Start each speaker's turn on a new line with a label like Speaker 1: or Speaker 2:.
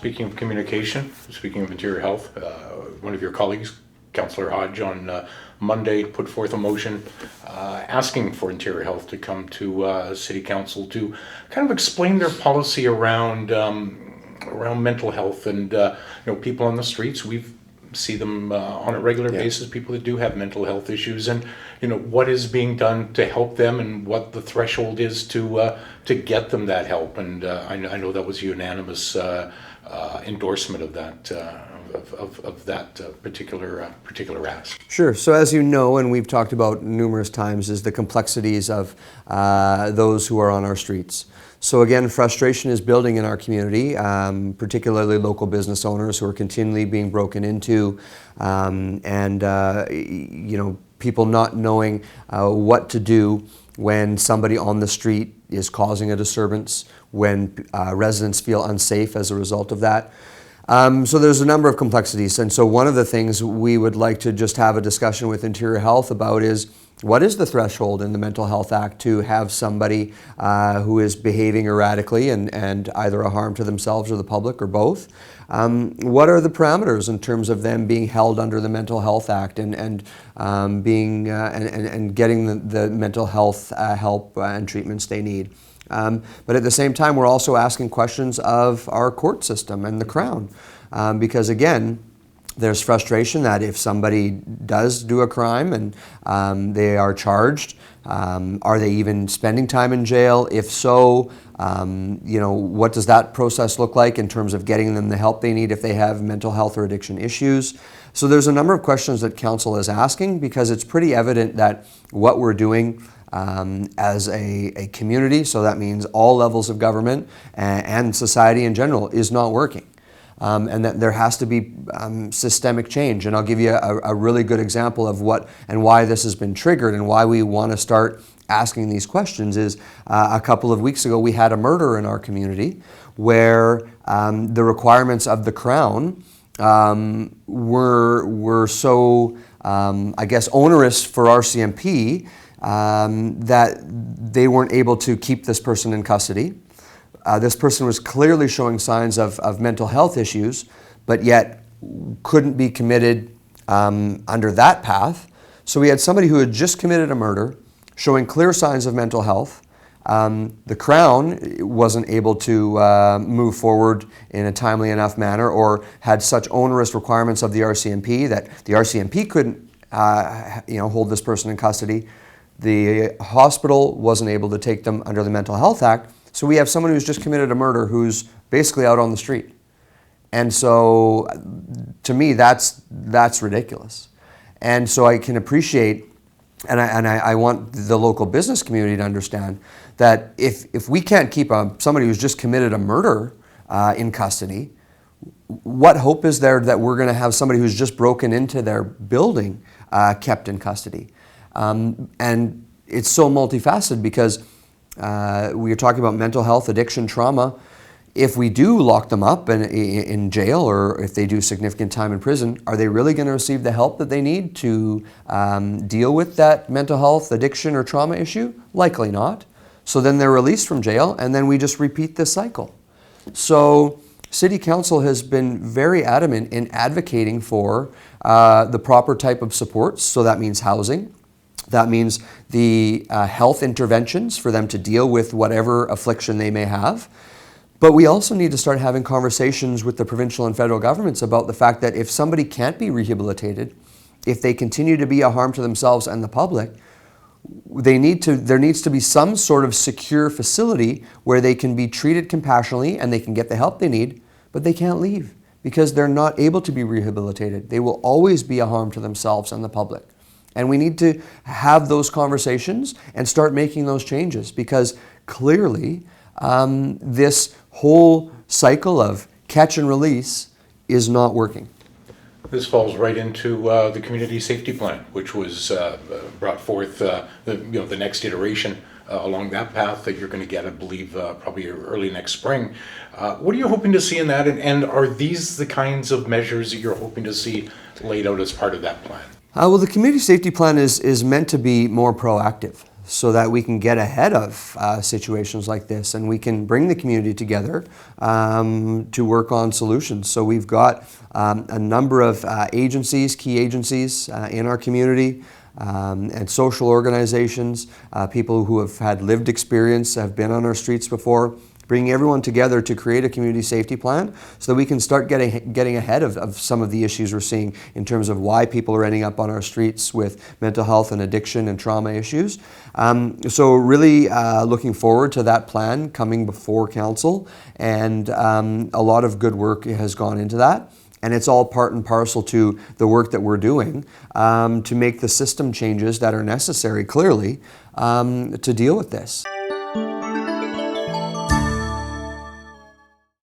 Speaker 1: Speaking of communication, speaking of interior health, one of your colleagues, Councillor Hodge, on Monday put forth a motion asking for interior health to come to City Council to kind of explain their policy around mental health and people on the streets. We see them on a regular basis, people that do have mental health issues, and what is being done to help them and what the threshold is to get them that help. And I know that was unanimous endorsement of that particular ask.
Speaker 2: Sure. So as you know, and we've talked about numerous times, is the complexities of those who are on our streets. So again, frustration is building in our community, particularly local business owners who are continually being broken into, and people not knowing what to do when somebody on the street is causing a disturbance, when residents feel unsafe as a result of that. So there's a number of complexities, and so one of the things we would like to just have a discussion with Interior Health about is, what is the threshold in the Mental Health Act to have somebody who is behaving erratically and either a harm to themselves or the public or both? What are the parameters in terms of them being held under the Mental Health Act and getting the mental health help and treatments they need? But at the same time, we're also asking questions of our court system and the Crown, because again, there's frustration that if somebody does do a crime and they are charged, are they even spending time in jail? If so, what does that process look like in terms of getting them the help they need if they have mental health or addiction issues? So there's a number of questions that Council is asking, because it's pretty evident that what we're doing as a community, so that means all levels of government and society in general, is not working. And that there has to be systemic change. And I'll give you a really good example of what and why this has been triggered and why we want to start asking these questions is a couple of weeks ago we had a murder in our community where the requirements of the Crown were so, onerous for RCMP that they weren't able to keep this person in custody. This person was clearly showing signs of mental health issues, but yet couldn't be committed under that path. So we had somebody who had just committed a murder, showing clear signs of mental health. The Crown wasn't able to move forward in a timely enough manner, or had such onerous requirements of the RCMP that the RCMP couldn't hold this person in custody. The hospital wasn't able to take them under the Mental Health Act. So we have someone who's just committed a murder who's basically out on the street. And so to me, that's ridiculous. And so I can appreciate, and I want the local business community to understand that if we can't keep somebody who's just committed a murder in custody, what hope is there that we're going to have somebody who's just broken into their building kept in custody? And it's so multifaceted, because we are talking about mental health, addiction, trauma. If we do lock them up in jail, or if they do significant time in prison, are they really going to receive the help that they need to deal with that mental health, addiction, or trauma issue? Likely not. So then they're released from jail, and then we just repeat this cycle. So City Council has been very adamant in advocating for the proper type of supports. So that means housing. That means the health interventions for them to deal with whatever affliction they may have. But we also need to start having conversations with the provincial and federal governments about the fact that if somebody can't be rehabilitated, if they continue to be a harm to themselves and the public, there needs to be some sort of secure facility where they can be treated compassionately and they can get the help they need, but they can't leave because they're not able to be rehabilitated. They will always be a harm to themselves and the public. And we need to have those conversations and start making those changes, because clearly this whole cycle of catch and release is not working.
Speaker 1: This falls right into the community safety plan, which was brought forth, the next iteration along that path that you're going to get, I believe, probably early next spring. What are you hoping to see in that, and are these the kinds of measures that you're hoping to see laid out as part of that plan?
Speaker 2: Well, the community safety plan is meant to be more proactive. so that we can get ahead of situations like this, and we can bring the community together to work on solutions. So we've got a number of agencies, key agencies in our community, and social organizations, people who have had lived experience, have been on our streets before, bringing everyone together to create a community safety plan so that we can start getting ahead of some of the issues we're seeing in terms of why people are ending up on our streets with mental health and addiction and trauma issues. So really looking forward to that plan coming before council, and a lot of good work has gone into that. And it's all part and parcel to the work that we're doing to make the system changes that are necessary, clearly, to deal with this.